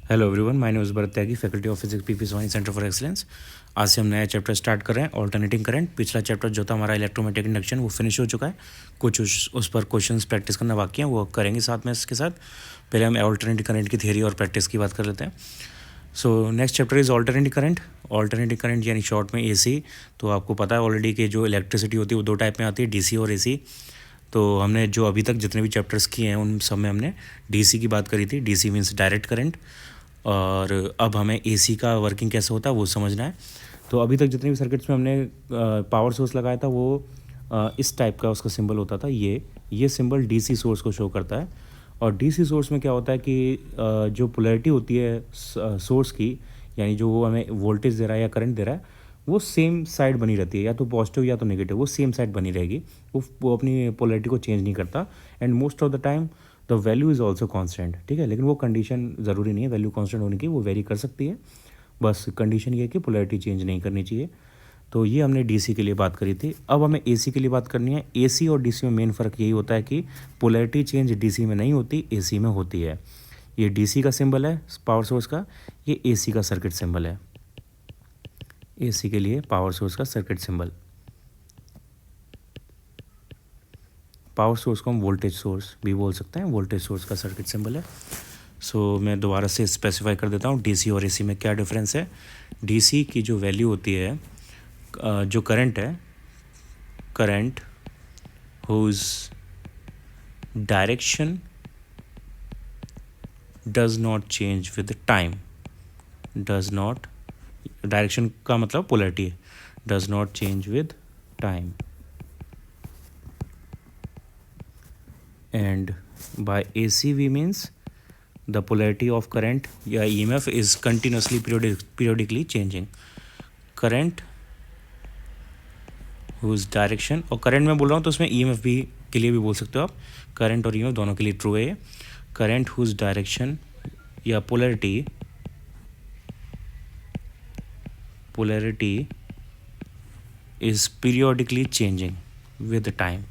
Hello everyone, my name is Bharat Tyagi, faculty of physics PP Swami centre for excellence. आज से हम नया chapter start कर रहे हैं, ऑल्टरनेटिंग करंट। पिछला चैप्टर जो था हमारा इलेक्ट्रोमैग्नेटिक इंडक्शन, वो फिनिश हो चुका है। कुछ उस पर क्वेश्चंस प्रैक्टिस करना बाकी हैं, वो करेंगे साथ में इसके साथ। पहले हम ऑल्टरनेटिंग करंट की थ्योरी और प्रैक्टिस की बात कर लेते हैं। So next chapter is alternating current. Alternating current यानी शॉर्ट में एसी। तो आपको पता है ऑलरेडी कि जो इलेक्ट्रिसिटी होती है वो दो टाइप में आती है, डीसी और एसी। तो हमने जो अभी तक जितने भी चैप्टर्स किए हैं उन सब में हमने डीसी की बात करी थी। DC means direct current. और अब हमें एसी का वर्किंग कैसे होता है वो समझना है। तो अभी तक जितने भी सर्किट्स में हमने पावर सोर्स लगाया था वो इस टाइप का उसका सिंबल होता था। ये सिंबल डीसी सोर्स को शो करता है। और डीसी सोर्स में क्या होता है कि जो पोलैरिटी होती है सोर्स की, यानी जो वो हमें वोल्टेज दे रहा है या करंट दे रहा है, वो सेम साइड बनी रहती है, या तो पॉजिटिव या तो नेगेटिव, वो सेम साइड बनी रहेगी। वो अपनी पोलैरिटी को चेंज नहीं करता। And most of the time the value is also constant. ठीक है, लेकिन वो कंडीशन ज़रूरी नहीं है वैल्यू कॉन्स्टेंट होने की, वो वेरी कर सकती है। बस कंडीशन ये है कि पोलैरिटी चेंज नहीं करनी चाहिए। तो ये हमने डीसी के लिए बात करी थी। अब हमें एसी के लिए बात करनी है। एसी और डीसी में मेन फ़र्क यही होता है कि पोलैरिटी चेंज डीसी में नहीं होती, एसी में होती है। ये डीसी का सिंबल है पावर सोर्स का, ये एसी का सर्किट सिंबल है। एसी के लिए पावर सोर्स का सर्किट सिंबल। पावर सोर्स को हम वोल्टेज सोर्स भी बोल सकते हैं, वोल्टेज सोर्स का सर्किट सिंबल है। सो मैं दोबारा से स्पेसिफाई कर देता हूँ डीसी और एसी में क्या डिफरेंस है। डीसी की जो वैल्यू होती है, जो करंट है, current whose direction does not change with time. Does not, direction का मतलब पोलैरिटी है, does not change with time. And by AC we means the polarity of current या EMF is continuously periodically changing. Current whose direction, और current में बोल रहा हूँ तो उसमें EMF भी के लिए भी बोल सकते हो आप। करंट और EMF दोनों के लिए ट्रू है ये। करंट whose डायरेक्शन या polarity is periodically changing with time.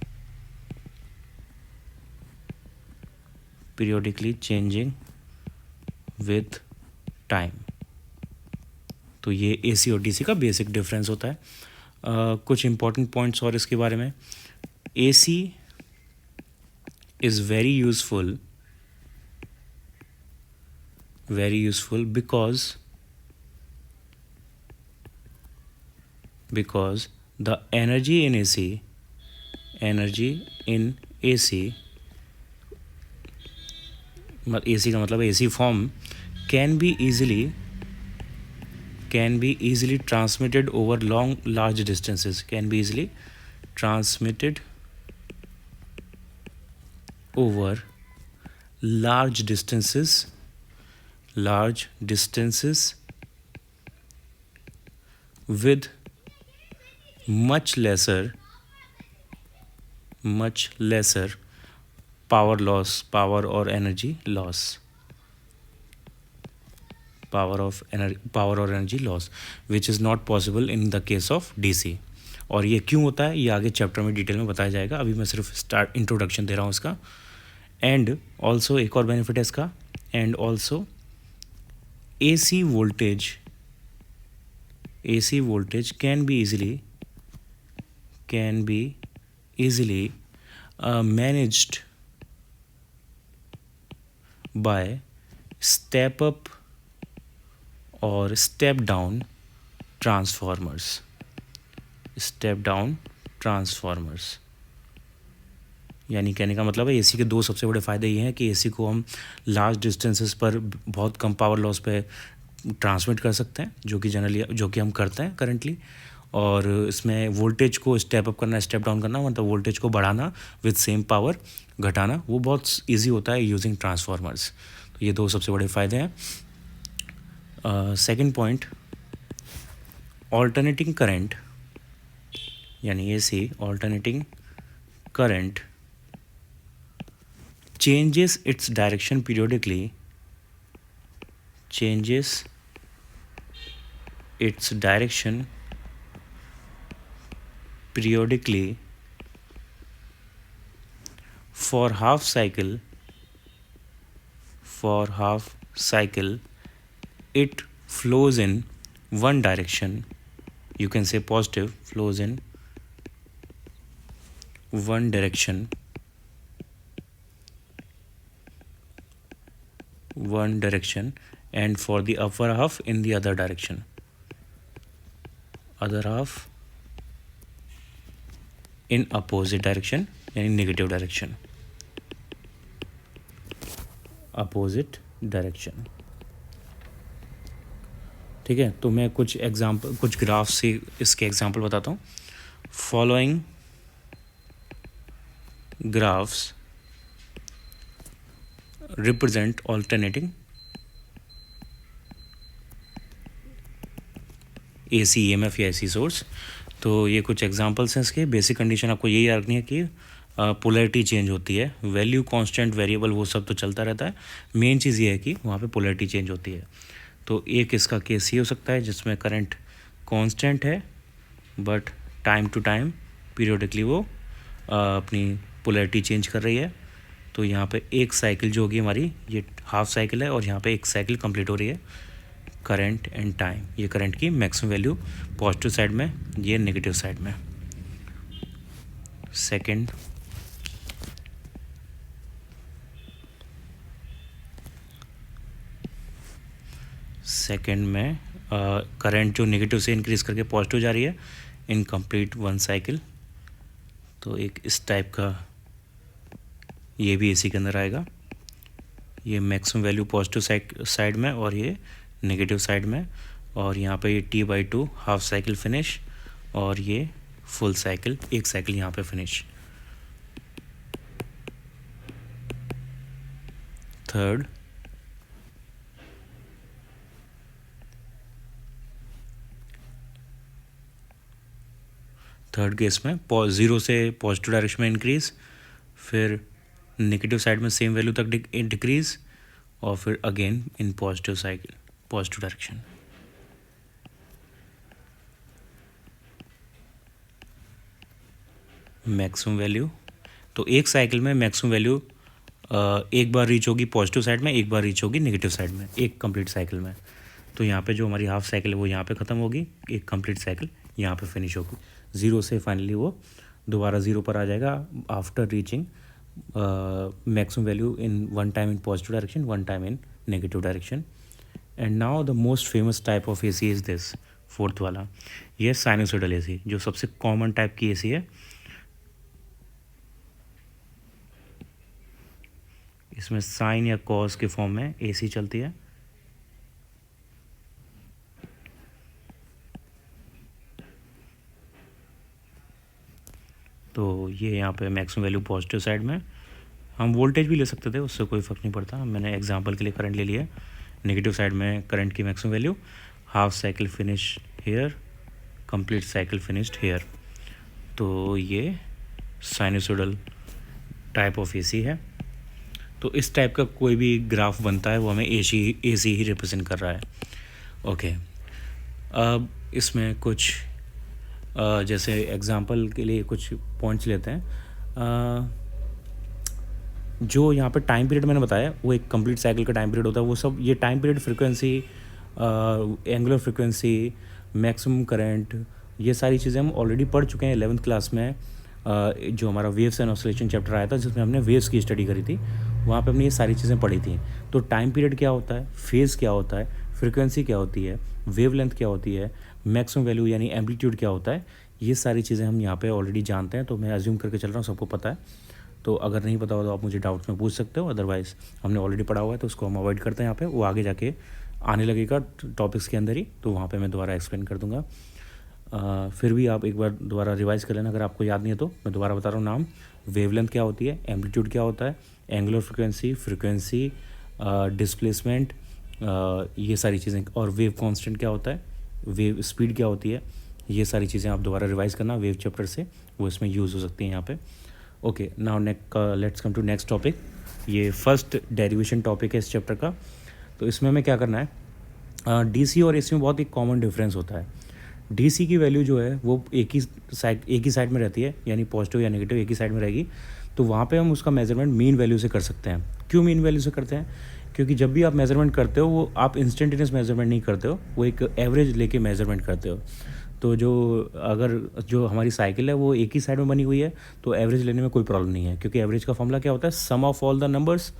periodically changing with time. तो ये AC और DC का बेसिक डिफरेंस होता है। कुछ इंपॉर्टेंट पॉइंट्स और इसके बारे में। AC is very useful because the energy in AC AC का मतलब AC form can be easily transmitted over large distances, can be easily transmitted over large distances with much lesser power or energy loss, which is not possible in the case of DC. और ये क्यों होता है ये आगे chapter में detail में बताया जाएगा, अभी मैं सिर्फ इंट्रोडक्शन दे रहा हूँ इसका। एंड ऑल्सो एक और बेनिफिट है इसका, and also AC voltage can be easily managed by step up or step down transformers. यानी कहने का मतलब है एसी के दो सबसे बड़े फ़ायदे ये हैं कि एसी को हम लार्ज डिस्टेंसेस पर बहुत कम पावर लॉस पे ट्रांसमिट कर सकते हैं, जो कि हम करते हैं करेंटली। और इसमें वोल्टेज को स्टेप अप करना, स्टेप डाउन करना, मतलब वोल्टेज को बढ़ाना विद सेम पावर घटाना, वो बहुत ईजी होता है यूजिंग ट्रांसफार्मर्स। तो ये दो सबसे बड़े फ़ायदे हैं। सेकेंड पॉइंट, ऑल्टरनेटिंग करंट यानी AC alternating current changes its direction periodically for half cycle it flows in one direction, you can say positive, flows in one direction, and for the upper half in the other direction, other half in opposite direction, यानी negative direction, opposite direction. ठीक है, तो मैं कुछ graph से इसके example बताता हूँ। Following graphs represent alternating AC EMF या AC सोर्स। तो ये कुछ एग्जांपल्स हैं इसके। बेसिक कंडीशन आपको यही याद रखनी है कि पोलैरिटी चेंज होती है, वैल्यू कांस्टेंट वेरिएबल वो सब तो चलता रहता है, मेन चीज़ ये है कि वहाँ पे पोलैरिटी चेंज होती है। तो एक इसका केस ये हो सकता है जिसमें करंट कांस्टेंट है but time to time periodically वो अपनी पोलैरिटी चेंज कर रही है। तो यहाँ पे एक साइकिल जो होगी हमारी, ये हाफ साइकिल है और यहाँ पे एक साइकिल कंप्लीट हो रही है। करंट एंड टाइम, ये करंट की मैक्सिमम वैल्यू पॉजिटिव साइड में, ये नेगेटिव साइड में। सेकंड में करंट जो नेगेटिव से इंक्रीज करके पॉजिटिव जा रही है इन कंप्लीट वन साइकिल। तो एक इस टाइप का ये भी AC के अंदर आएगा। ये मैक्सिमम वैल्यू पॉजिटिव साइड में और ये नेगेटिव साइड में, और यहाँ पे ये T/2 हाफ साइकिल फिनिश और ये फुल साइकिल, एक साइकिल यहाँ पे फिनिश। थर्ड केस में 0 से पॉजिटिव डायरेक्शन में इंक्रीज, फिर नेगेटिव साइड में सेम वैल्यू तक डिक्रीज, और फिर again in positive cycle, positive direction. Maximum value, तो एक साइकिल में मैक्सिमम वैल्यू एक बार रीच होगी पॉजिटिव साइड में, एक बार रीच होगी नेगेटिव साइड में, एक कंप्लीट साइकिल में। तो यहाँ पे जो हमारी हाफ साइकिल है वो यहाँ पे ख़त्म होगी, एक कंप्लीट साइकिल यहाँ पे फिनिश होगी। 0 से फाइनली वो दोबारा 0 पर आ जाएगा after reaching maximum value in one time in positive direction, one time in negative direction. And now the most famous type of AC is this, fourth वाला, ये साइनोसॉइडल AC, जो सबसे कॉमन टाइप की AC है। इसमें sign या cos के form में AC चलती है। तो ये यहाँ पे मैक्सिमम वैल्यू पॉजिटिव साइड में, हम वोल्टेज भी ले सकते थे, उससे कोई फ़र्क नहीं पड़ता। मैंने एग्जांपल के लिए करंट ले लिया। नेगेटिव साइड में करंट की maximum value, half cycle finish here, complete cycle finished here. तो ये साइनोसॉइडल टाइप ऑफ AC है। तो इस टाइप का कोई भी ग्राफ बनता है वो हमें AC ही रिप्रेजेंट कर रहा है। ओके, अब इसमें कुछ जैसे एग्जांपल के लिए कुछ पॉइंट्स लेते हैं। जो यहाँ पर टाइम पीरियड मैंने बताया वो एक कंप्लीट साइकिल का टाइम पीरियड होता है। वो सब ये time period, frequency, angular frequency, maximum current, ये सारी चीज़ें हम ऑलरेडी पढ़ चुके हैं 11th क्लास में। जो हमारा वेव्स एंड ऑसिलेशन चैप्टर आया था जिसमें हमने वेव्स की स्टडी करी थी, वहाँ पे हमने ये सारी चीज़ें पढ़ी थी। तो टाइम पीरियड क्या होता है, फेज़ क्या होता है, फ्रीक्वेंसी क्या होती है, वेवलेंथ क्या होती है, मैक्सिमम वैल्यू यानी एम्पलीट्यूड क्या होता है, ये सारी चीज़ें हम यहाँ पे ऑलरेडी जानते हैं। तो मैं अज्यूम करके चल रहा हूँ सबको पता है। तो अगर नहीं पता हो तो आप मुझे डाउट्स में पूछ सकते हो, अदरवाइज़ हमने ऑलरेडी पढ़ा हुआ है तो उसको हम अवॉइड करते हैं। यहाँ पे वो आगे जाके आने लगेगा टॉपिक्स के अंदर ही, तो वहाँ पे मैं दोबारा एक्सप्लेन कर दूँगा। फिर भी आप एक बार दोबारा रिवाइज कर लेना अगर आपको याद नहीं है तो। मैं दोबारा बता रहा हूँ नाम, वेवलेंथ क्या होती है, एम्पलीट्यूड क्या होता है, एंगुलर फ्रिक्वेंसी, डिस्प्लेसमेंट, ये सारी चीज़ें, और वेव कांस्टेंट क्या होता है, वेव स्पीड क्या होती है, ये सारी चीज़ें आप दोबारा रिवाइज करना वेव चैप्टर से, वो इसमें यूज़ हो सकती हैं यहाँ पे। Okay, now let's come to next topic. ये फर्स्ट डेरिवेशन टॉपिक है इस चैप्टर का। तो इसमें हमें क्या करना है, DC और AC में बहुत एक कॉमन डिफरेंस होता है। DC की वैल्यू जो है वो एक ही साइड में रहती है, यानी पॉजिटिव या नेगेटिव एक ही साइड में रहेगी। तो वहाँ पे हम उसका मेजरमेंट मीन वैल्यू से कर सकते हैं। क्यों मीन वैल्यू से करते हैं, क्योंकि जब भी आप मेज़रमेंट करते हो वो आप इंस्टेंटेनियस मेज़रमेंट नहीं करते हो, वो एक एवरेज लेके मेज़रमेंट करते हो। तो जो हमारी साइकिल है वो एक ही साइड में बनी हुई है, तो एवरेज लेने में कोई प्रॉब्लम नहीं है, क्योंकि एवरेज का फॉर्मूला क्या होता है, sum of all the numbers,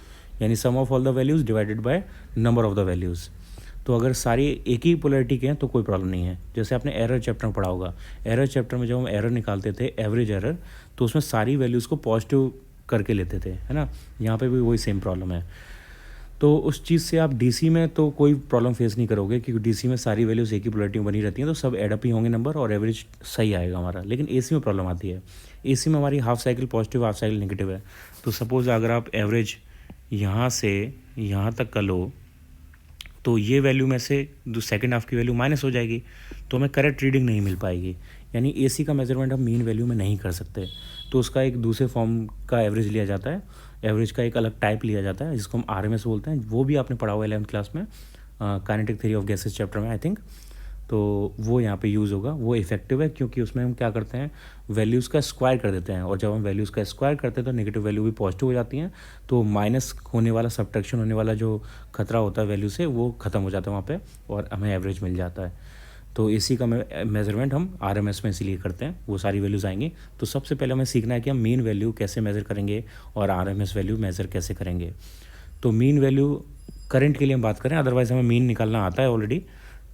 यानी sum of all the values divided by number of the values. तो अगर सारी एक ही पोलैरिटी के हैं तो कोई प्रॉब्लम नहीं है। जैसे आपने एरर चैप्टर में पढ़ा होगा, एरर चैप्टर में जब हम एरर निकालते थे, एवरेज एरर, तो उसमें सारी वैल्यूज़ को पॉजिटिव करके लेते थे, है ना। यहाँ पे भी वही सेम प्रॉब्लम है। तो उस चीज़ से आप डीसी में तो कोई प्रॉब्लम फेस नहीं करोगे, क्योंकि डीसी में सारी वैल्यूज़ एक ही पोलैरिटी में बनी रहती हैं, तो सब एडअप ही होंगे नंबर और एवरेज सही आएगा हमारा। लेकिन एसी में प्रॉब्लम आती है। एसी में हमारी half cycle positive, half cycle negative है। तो सपोज़ अगर आप एवरेज यहाँ से यहाँ तक का लो, तो ये वैल्यू में से सेकेंड हाफ की वैल्यू माइनस हो जाएगी, तो हमें करेक्ट रीडिंग नहीं मिल पाएगी। यानी एसी का मेजरमेंट हम मीन वैल्यू में नहीं कर सकते, तो उसका एक दूसरे फॉर्म का एवरेज लिया जाता है। एवरेज का एक अलग टाइप लिया जाता है जिसको हम आरएमएस बोलते हैं। वो भी आपने पढ़ा हुआ 11th क्लास में, kinetic theory of gases chapter में आई थिंक। तो वो यहाँ पे यूज़ होगा, वो इफेक्टिव है, क्योंकि उसमें हम क्या करते हैं, वैल्यूज़ का स्क्वायर कर देते हैं, और जब हम वैल्यूज़ का स्क्वायर करते हैं तो नेगेटिव वैल्यू भी पॉजिटिव हो जाती हैं, तो माइनस होने वाला, सब्ट्रैक्शन होने वाला जो खतरा होता है वैल्यू से, वो ख़त्म हो जाता है वहाँ पे, और हमें एवरेज मिल जाता है। तो इसी का मेजरमेंट हम आरएमएस में इसीलिए करते हैं, वो सारी वैल्यूज़ आएंगी। तो सबसे पहले हमें सीखना है कि हम मीन वैल्यू कैसे मेज़र करेंगे और आरएमएस वैल्यू मेज़र कैसे करेंगे। तो मीन वैल्यू करंट के लिए हम बात करें, अदरवाइज़ हमें मीन निकालना आता है already.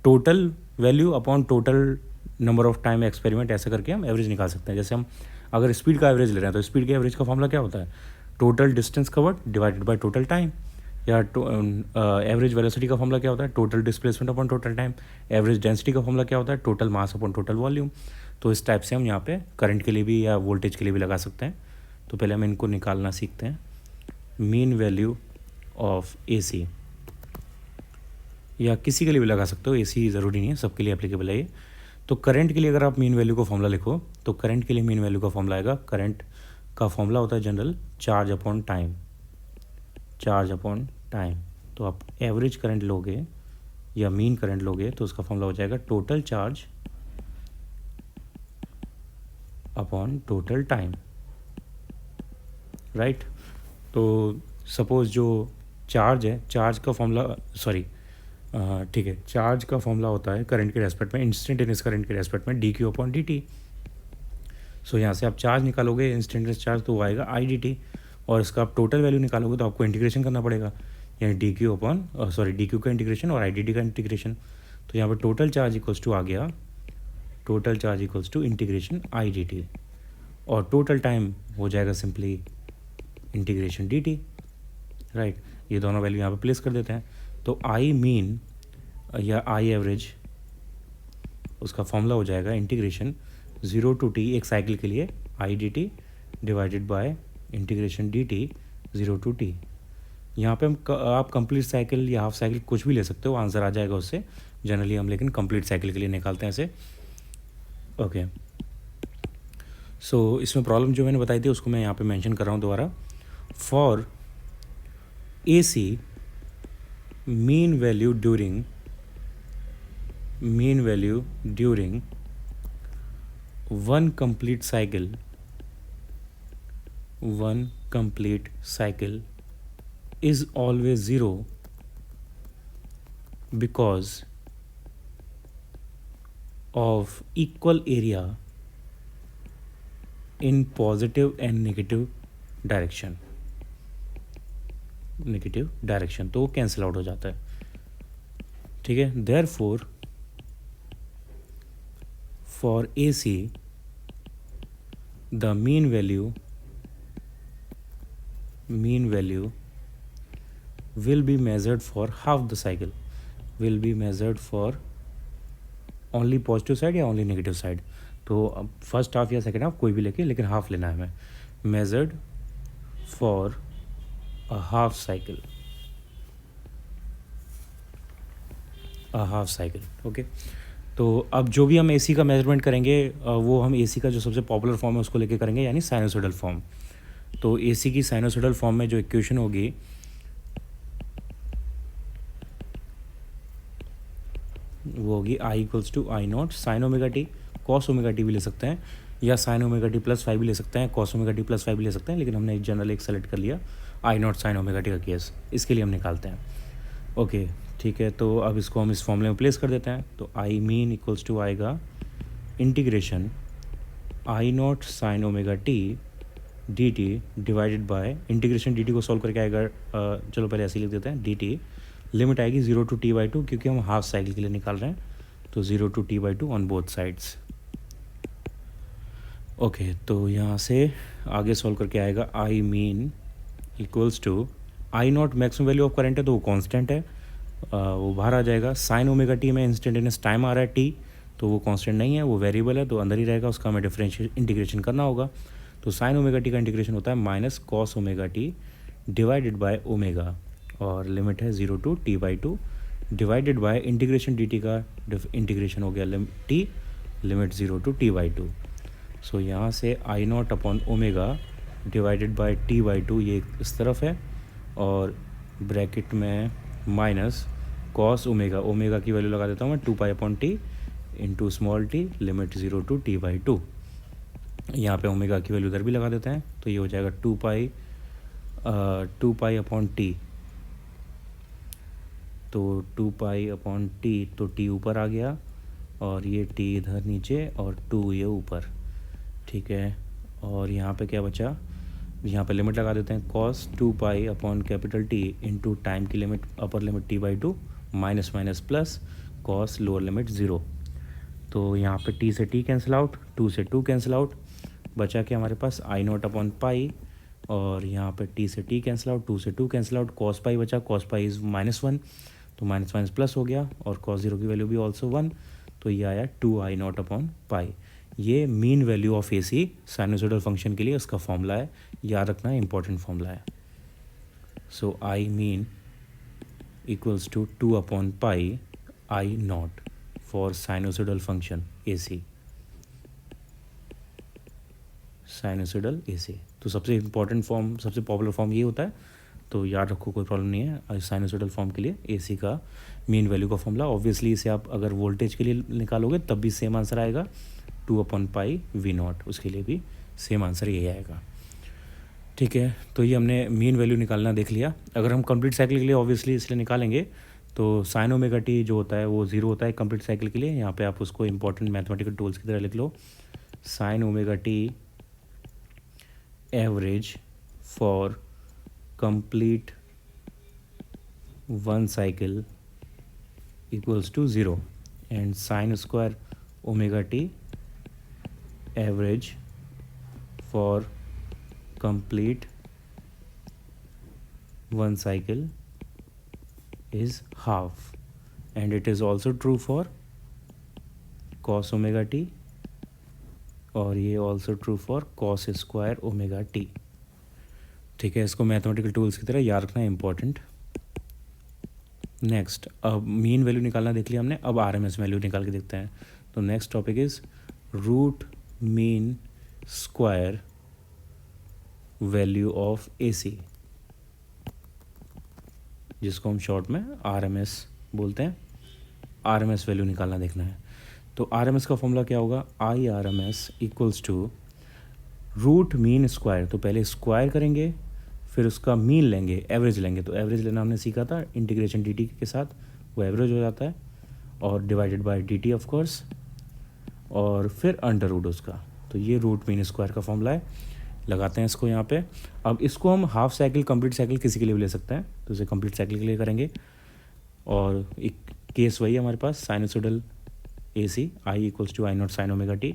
Total value upon total number of time experiment, ऐसे करके हम एवरेज निकाल सकते हैं। जैसे हम अगर स्पीड का एवरेज ले रहे हैं, तो स्पीड के एवरेज का फॉर्मूला क्या होता है, total distance covered divided by total time. या एवरेज वेलोसिटी का फॉर्मूला क्या होता है, total displacement upon total time. Average density का फॉर्मूला क्या होता है, total mass upon total volume. तो इस टाइप से हम यहाँ पे करंट के लिए भी या वोल्टेज के लिए भी लगा सकते हैं। तो पहले हम इनको निकालना सीखते हैं। मीन वैल्यू ऑफ एसी, या किसी के लिए भी लगा सकते हो, एसी ज़रूरी नहीं है, सबके लिए एप्लीकेबल है ये। तो करंट के लिए अगर आप मीन वैल्यू का फॉर्मूला लिखो, तो करंट के लिए मीन वैल्यू का फॉर्मूला आएगा, करंट का फॉर्मूला होता है general charge upon time, charge upon time. तो आप एवरेज करंट लोगे या मीन करंट लोगे तो उसका फॉर्मूला हो जाएगा total charge upon total time, right. तो सपोज जो चार्ज है, चार्ज का फॉर्मूला, सॉरी ठीक है, चार्ज का फॉर्मूला होता है करंट के रेस्पेक्ट में, इंस्टेंटेनियस करंट के रेस्पेक्ट में, d q upon d t. So यहाँ से आप चार्ज निकालोगे, इंस्टेंटेनियस चार्ज, तो वो आएगा आई डी टी, और इसका आप टोटल वैल्यू निकालोगे तो आपको इंटीग्रेशन करना पड़ेगा, यानी d q upon d q का इंटीग्रेशन और आई डी टी का इंटीग्रेशन। तो यहाँ पर टोटल चार्ज इक्वल्स टू आ गया, total charge equals to integration I d t, और टोटल टाइम हो जाएगा simply integration d t, right. ये दोनों वैल्यू यहाँ पे प्लेस कर देते हैं। तो आई मीन या आई एवरेज, उसका फॉर्मूला हो जाएगा इंटीग्रेशन 0 टू टी, एक साइकिल के लिए, I d t divided by integration d t 0 to t. यहाँ पे आप कंप्लीट साइकिल या हाफ साइकिल कुछ भी ले सकते हो, आंसर आ जाएगा उससे। जनरली हम लेकिन कंप्लीट साइकिल के लिए निकालते हैं ऐसे, ओके। सो इसमें प्रॉब्लम जो मैंने बताई थी उसको मैं यहाँ पे मेंशन कर रहा हूँ दोबारा। For AC mean value during one complete cycle is always 0 because of equal area in positive and negative direction, तो वो कैंसिल आउट हो जाता है, ठीक है। Therefore for AC the mean value will be measured for half the cycle, will be measured for only positive side या only negative side. तो first half या सेकेंड हाफ कोई भी लेके, लेकिन हाफ लेना है हमें। Measured for a half cycle, okay. तो अब जो भी हम AC का मेजरमेंट करेंगे वो हम AC का जो सबसे पॉपुलर फॉर्म है उसको लेके करेंगे, यानी साइनोसोडल फॉर्म। तो AC की साइनोसोडल फॉर्म में जो इक्वेशन होगी वो होगी I equals to I naught sine omega t, cos omega t भी ले सकते हैं, या साइन ओमेगा टी प्लस 5 भी ले सकते हैं, कॉस ओमेगा टी प्लस 5 भी ले सकते हैं, लेकिन हमने जनरल एक सेलेक्ट कर लिया, आई नॉट साइन ओमेगा टी का केस, इसके लिए हम निकालते हैं। ओके ठीक है, तो अब इसको हम इस फॉर्मूले में प्लेस कर देते हैं। तो आई मीन इक्वल्स टू आएगा integration I naught sine omega t d t divided by integration d t को सॉल्व करके आएगा, चलो पहले ऐसे ही लिख देते हैं, डी टी लिमिट आएगी 0 to t/2 क्योंकि हम हाफ साइकिल के लिए निकाल रहे हैं, तो 0 to t/2 on both sides. Okay तो यहाँ से आगे सॉल्व करके आएगा I mean equals to I naught maximum value of current है तो वो कांस्टेंट है, वो बाहर आ जाएगा। साइन ओमेगा टी में इंस्टेंटेनियस टाइम आ रहा है टी, तो वो कांस्टेंट नहीं है, वो वेरिएबल है, तो अंदर ही रहेगा, उसका हमें डिफरेंशियल इंटीग्रेशन करना होगा। तो साइन ओमेगा टी का इंटीग्रेशन होता है minus cos omega t divided by omega, और लिमिट है 0 to t/2 divided by integration d t का इंटीग्रेशन हो गया T limit 0 to t/2। So यहाँ से I naught upon omega divided by t/2 ये इस तरफ है, और ब्रैकेट में माइनस कॉस ओमेगा, ओमेगा की वैल्यू लगा देता हूँ मैं 2π/t into small t limit 0 to t/2। यहाँ पे ओमेगा की वैल्यू इधर भी लगा देते हैं, तो ये हो जाएगा 2π/t, तो 2π/t, तो t ऊपर आ गया और ये t इधर नीचे और 2 ये ऊपर, ठीक है। और यहाँ पे क्या बचा, यहाँ पे लिमिट लगा देते हैं कॉस 2π/T इंटू टाइम की limit upper limit t/2 minus minus plus cos lower limit 0, तो यहाँ पे t से t कैंसिल आउट, 2 से 2 कैंसिल आउट, बचा कि हमारे पास आई नॉट अपॉन पाई, और यहाँ पे t से t कैंसिल आउट, 2 से 2 कैंसिल आउट, कॉस पाई बचा, कॉस पाई इज़ -1, तो माइनस माइनस प्लस हो गया, और कॉस 0 की वैल्यू भी ऑल्सो 1, तो ये आया 2i नॉट अपॉन पाई। ये mean value of AC sinusoidal function के लिए उसका फॉर्मूला है, याद रखना इंपॉर्टेंट फॉर्मूला है। So I mean equals to 2/पाई I naught for sinusoidal function AC, sinusoidal AC। तो सबसे इंपॉर्टेंट फॉर्म, सबसे पॉपुलर फॉर्म ये होता है, तो याद रखो, कोई प्रॉब्लम नहीं है। साइनोसॉइडल फॉर्म के लिए AC का मीन वैल्यू का फॉर्मूला, ऑब्वियसली इसे आप अगर वोल्टेज के लिए निकालोगे तब भी सेम आंसर आएगा, 2/पाई V0, उसके लिए भी सेम आंसर यही आएगा, ठीक है। तो ये हमने मीन वैल्यू निकालना देख लिया। अगर हम कंप्लीट साइकिल के लिए ऑब्वियसली इसलिए निकालेंगे, तो साइन ओमेगा टी जो होता है वो 0 होता है कंप्लीट साइकिल के लिए। यहाँ पे आप उसको इंपॉर्टेंट मैथमेटिकल टूल्स की तरह लिख लो, sine omega t average for complete one cycle equals to 0, and sine square omega t average for complete one cycle is half, and it is also true for cos omega t, और ये also true for cos square omega t, ठीक है। इसको mathematical tools की तरह याद रखना है, इंपॉर्टेंट। नेक्स्ट, अब मीन वैल्यू निकालना देख लिया हमने, अब RMS वैल्यू निकाल के देखते हैं। तो next topic is root mean square value of AC, जिसको हम शॉर्ट में RMS बोलते हैं। RMS वैल्यू निकालना देखना है, तो RMS का फॉर्मूला क्या होगा, IRMS equals to root mean square, तो पहले स्क्वायर करेंगे फिर उसका मीन लेंगे, एवरेज लेंगे, तो एवरेज लेना हमने सीखा था इंटीग्रेशन dt के साथ, वो एवरेज हो जाता है, और divided by dt of course, और फिर अंडर रूट उसका, तो ये रूट मीन स्क्वायर का फॉर्मूला है। लगाते हैं इसको यहाँ पे। अब इसको हम हाफ साइकिल कंप्लीट साइकिल किसी के लिए भी ले सकते हैं, तो इसे कंप्लीट साइकिल के लिए करेंगे, और एक केस वही है हमारे पास, sinusoidal AC I equals to I naught sine omega t.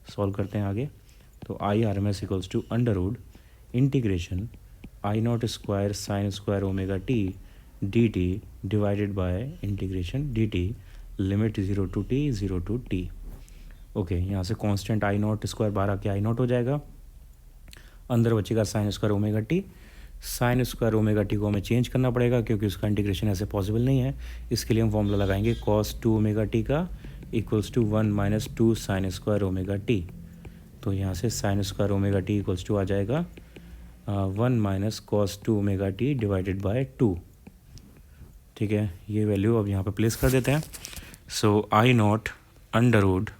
Solve करते हैं आगे, तो IRMS equals to under root integration I naught square sine square omega t dt divided by integration dt limit 0 to t 0 to t। Okay, यहाँ से constant I naught square बाहर आके आई not हो जाएगा, अंदर बचेगा sign square omega T. Sign square omega T को हमें चेंज करना पड़ेगा क्योंकि उसका इंटीग्रेशन ऐसे पॉसिबल नहीं है, इसके लिए हम फॉर्मूला लगाएंगे cos 2 ओमेगा टी का equals to 1 - 2 sine square omega t. तो यहाँ से sine square omega t equals to आ जाएगा 1 - cos 2 omega t divided by 2, ठीक है। ये वैल्यू अब यहाँ पे प्लेस कर देते हैं। So I naught under root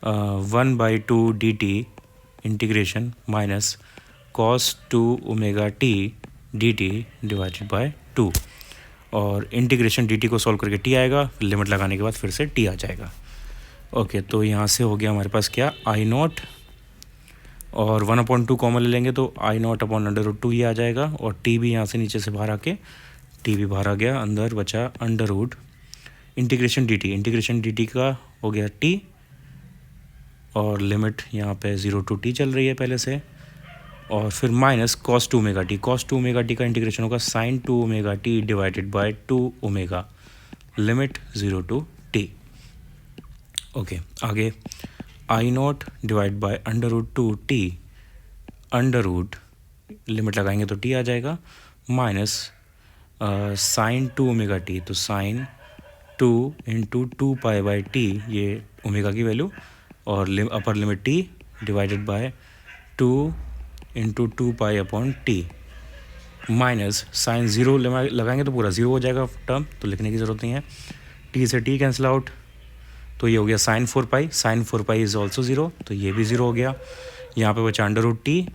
1/2 dt integration minus cos 2 omega t d t divided by 2, और इंटीग्रेशन डी टी को सॉल्व करके टी आएगा, फिर लिमिट लगाने के बाद फिर से टी आ जाएगा। ओके, तो यहाँ से हो गया हमारे पास क्या, आई नॉट, और 1/2 कॉमन ले लेंगे तो आई नॉट अपॉन अंडर रूट 2 ये आ जाएगा, और टी भी यहाँ से नीचे से बाहर आके टी भी बाहर आ गया, अंदर बचा under root integration d t का हो गया टी, और लिमिट यहाँ पे 0 to t चल रही है पहले से, और फिर माइनस कॉस 2 ओमेगा टी का इंटीग्रेशन होगा sine 2 omega t divided by 2 omega, limit 0 to t। Okay, आगे I naught divide by under root 2 t, under root limit लगाएंगे तो टी आ जाएगा, माइनस साइन 2 ओमेगा टी, तो sine 2 into 2 pi by t, ये omega की value, और upper limit t divided by 2 into 2 pi upon T, minus sign 0 लगाएंगे तो पूरा 0 हो जाएगा टर्म, तो लिखने की ज़रूरत नहीं है, टी से टी कैंसिल आउट, तो ये हो गया साइन 4 पाई इज़ ऑल्सो 0, तो ये भी 0 हो गया। यहाँ पे बचा अंडर रूट टी,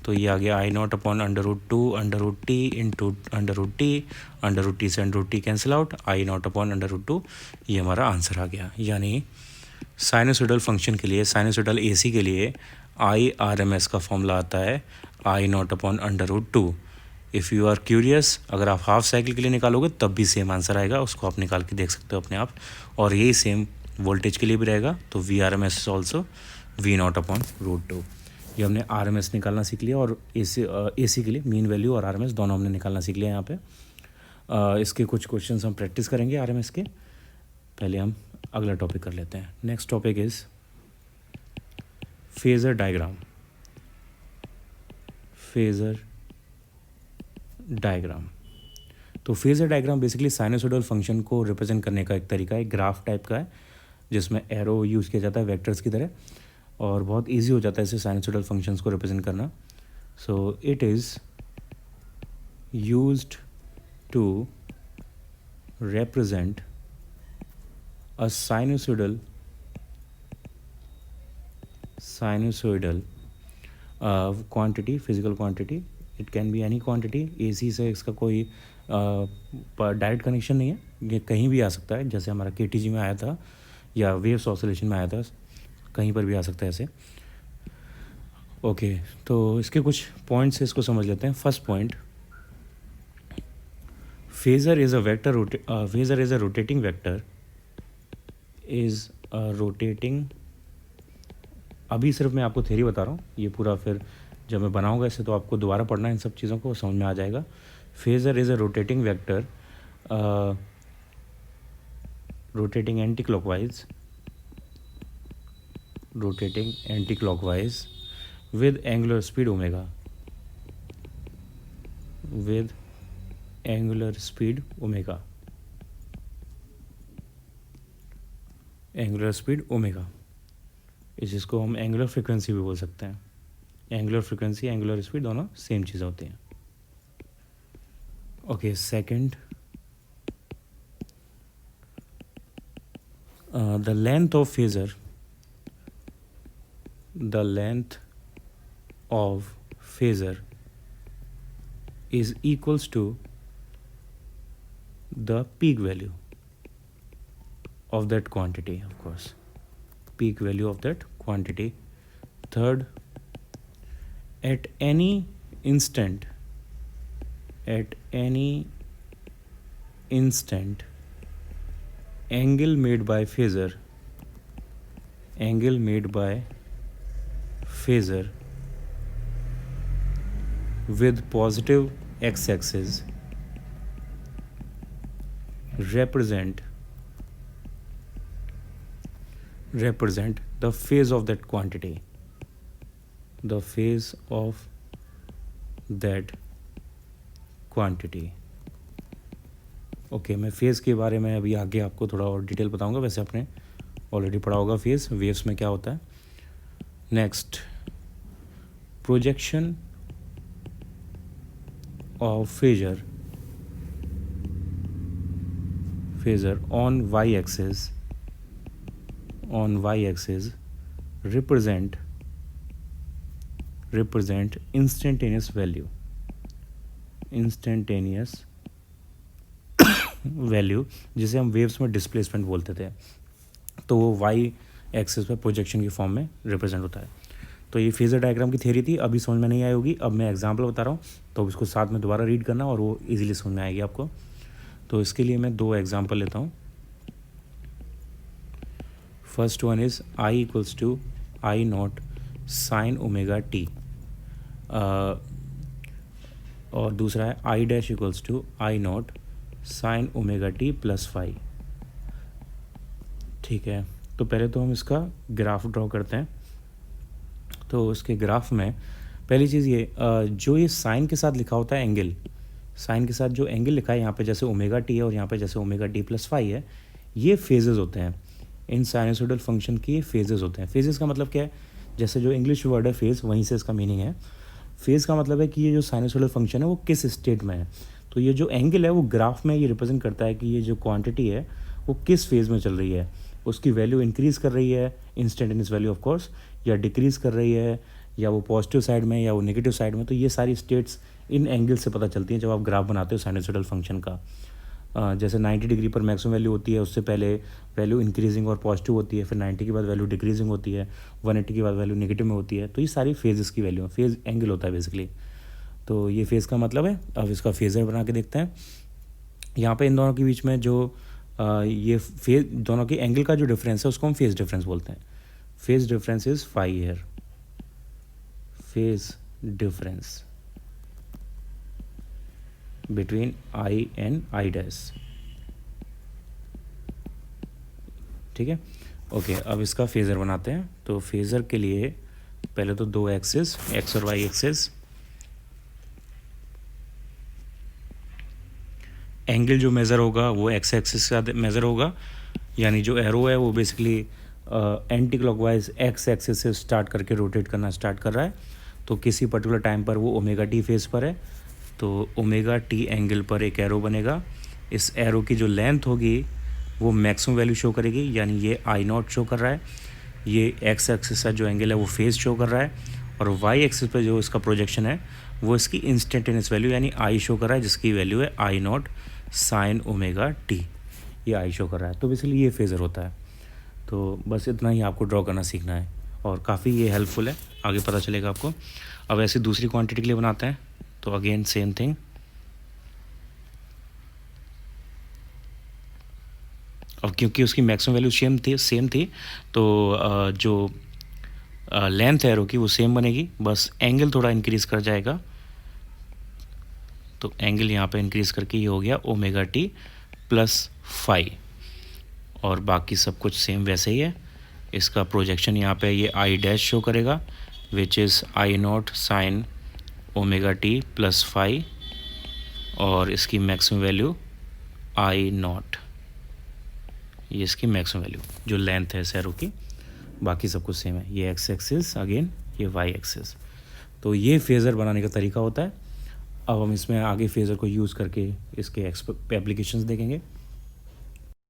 तो ये आ गया I naught upon under root 2 under root t into under root t से under root t cancel out, I naught upon under root 2, ये हमारा आंसर आ गया। यानी साइनोसॉइडल फंक्शन के लिए, साइनोसॉइडल एसी के लिए आई आर एम एस का फॉर्मूला आता है I naught upon under root 2। If you are curious, अगर आप हाफ साइकिल के लिए निकालोगे तब भी सेम आंसर आएगा, उसको आप निकाल के देख सकते हो अपने आप, और यही सेम वोल्टेज के लिए भी रहेगा, तो V R M S is also V naught upon root 2। ये हमने आर एम एस निकालना सीख लिया, और ए सी के लिए मीन वैल्यू और आर एम एस दोनों हमने निकालना सीख लिया यहाँ पे। इसके कुछ क्वेश्चन हम प्रैक्टिस करेंगे आर एम एस के, पहले हम अगला टॉपिक कर लेते हैं। Next topic is phasor diagram. Phasor diagram, तो phasor diagram basically sinusoidal function को रिप्रेजेंट करने का एक तरीका है, ग्राफ टाइप का है, जिसमें एरो यूज़ किया जाता है वेक्टर्स की तरह, और बहुत इजी हो जाता है इसे साइनोसॉइडल फंक्शंस को रिप्रेजेंट करना। So it is used to represent a sinusoidal quantity, physical quantity, it can be any quantity। AC से इसका कोई डायरेक्ट कनेक्शन नहीं है, ये कहीं भी आ सकता है, जैसे हमारा KTG में आया था या वेव्स ऑसिलेशन में आया था, कहीं पर भी आ सकता है ऐसे। ओके, तो इसके कुछ पॉइंट्स इसको समझ लेते हैं। First point, phasor is a vector phasor is a rotating vector, is a rotating, अभी सिर्फ मैं आपको थ्योरी बता रहा हूँ, ये पूरा फिर जब मैं बनाऊंगा इसे तो आपको दोबारा पढ़ना है, इन सब चीज़ों को समझ में आ जाएगा। phasor is a rotating vector rotating anti-clockwise with angular speed omega, with angular speed omega, angular speed omega, इसको हम एंगुलर फ्रीक्वेंसी भी बोल सकते हैं। एंगुलर फ्रीक्वेंसी, एंगुलर स्पीड दोनों सेम चीज़ होती हैं। Okay, second, the length of phasor, the length of phasor is equals to the peak value of that quantity, of course, peak value of that quantity. Third, at any instant, angle made by phasor with positive x-axis represent the phase of that quantity, the phase of that quantity। Okay, मैं phase के बारे में अभी आगे आपको थोड़ा और detail बताऊंगा, वैसे आपने ऑलरेडी पढ़ा होगा फेज़, वेव्स में क्या होता है। Next, projection of phasor on y-axis represent instantaneous value instantaneous value जिसे हम वेव्स में डिस्प्लेसमेंट बोलते थे, तो वो वाई एक्सिस पे प्रोजेक्शन की फॉर्म में रिप्रेजेंट होता है। तो ये फेजर डायग्राम की थ्योरी थी, अभी समझ में नहीं आई होगी, अब मैं एग्जांपल बता रहा हूँ तो इसको साथ में दोबारा रीड करना और वो इजीली समझ में आएगी आपको। तो इसके लिए मैं 2 एग्जांपल लेता हूँ। First one is I equals to I naught sine omega t, और दूसरा है I dash equals to I naught sine omega t plus phi. ठीक है, तो पहले तो हम इसका ग्राफ ड्रॉ करते हैं। तो उसके ग्राफ में पहली चीज़ ये जो ये साइन के साथ लिखा होता है एंगल, साइन के साथ जो एंगल लिखा है यहाँ पे जैसे ओमेगा टी है और यहाँ पे जैसे ओमेगा टी प्लस फाई है, ये फेजेस होते हैं। इन साइनसोइडल फंक्शन के ये फेजेस होते हैं। फेजेस का मतलब क्या है, जैसे जो इंग्लिश वर्ड है फेज, वहीं से इसका मीनिंग है। फेज का मतलब है कि ये जो साइनसोइडल फंक्शन है वो किस स्टेट में है। तो ये जो एंगल है वो ग्राफ में ये रिप्रेजेंट करता है कि ये जो क्वांटिटी है वो किस फेज़ में चल रही है, उसकी वैल्यू इंक्रीज़ कर रही है, इंस्टेंटेनियस वैल्यू ऑफ कोर्स, या डिक्रीज़ कर रही है, या वो पॉजिटिव साइड में या वो नेगेटिव साइड में। तो ये सारी स्टेट्स इन एंगल से पता चलती हैं जब आप ग्राफ बनाते हो साइनसोइडल फंक्शन का। जैसे 90 डिग्री पर मैक्सिमम वैल्यू होती है, उससे पहले वैल्यू इंक्रीजिंग और पॉजिटिव होती है, फिर 90 के बाद वैल्यू डिक्रीजिंग होती है, 180 के बाद वैल्यू नेगेटिव में होती है। तो ये सारी फेजेस की वैल्यू, फेज एंगल होता है बेसिकली। तो ये फेज़ का मतलब है। अब इसका फेज़र बना के देखते हैं। यहाँ पे इन दोनों के बीच में जो ये फेज दोनों के एंगल का जो डिफरेंस है उसको हम फेज डिफरेंस बोलते हैं। Phase difference is phi here, phase difference between I and I dash. ठीक है, ओके। अब इसका फेज़र बनाते हैं। तो फेज़र के लिए पहले तो 2 एक्सिस, एक्स और वाई एक्सिस, एंगल जो मेज़र होगा वो एक्स एक्सिस का मेज़र होगा, यानी जो एरो है वो basically anti clockwise x axis से स्टार्ट करके रोटेट करना स्टार्ट कर रहा है। तो किसी पर्टिकुलर टाइम पर वो ओमेगा टी फेस पर है, तो ओमेगा टी एंगल पर एक एरो बनेगा। इस एरो की जो लेंथ होगी वो मैक्सिमम वैल्यू शो करेगी, यानी ये आई नॉट शो कर रहा है। ये एक्स एक्सिस का जो एंगल है वो फेस शो कर रहा है, और वाई एक्सिस पर जो इसका प्रोजेक्शन है वो इसकी इंस्टेंटेनियस वैल्यू यानी आई शो कर रहा है, जिसकी वैल्यू है I naught sine omega T. ये आई शो कर रहा है। तो बेसिकली ये फेज़र होता है। तो बस इतना ही आपको ड्रॉ करना सीखना है और काफ़ी ये हेल्पफुल है, आगे पता चलेगा आपको। अब ऐसी दूसरी क्वांटिटी के लिए बनाते हैं। तो अगेन सेम थिंग, अब क्योंकि उसकी मैक्सिमम वैल्यू सेम थी तो जो लेंथ है एरो की वो सेम बनेगी, बस एंगल थोड़ा इंक्रीज़ कर जाएगा। तो एंगल यहाँ पे इंक्रीज़ करके ये हो गया ओमेगा टी प्लस फाई, और बाकी सब कुछ सेम वैसे ही है। इसका प्रोजेक्शन यहाँ पे ये आई डैश शो करेगा, which is I naught sine omega t plus phi, और इसकी मैक्सिमम वैल्यू आई नॉट, ये इसकी मैक्सिमम वैल्यू जो लेंथ है इस एरो की। बाकी सब कुछ सेम है, ये एक्स एक्सिस अगेन, ये वाई एक्सिस। तो ये फेज़र बनाने का तरीका होता है। अब हम इसमें आगे फेज़र को यूज़ करके इसके एप्लीकेशंस देखेंगे।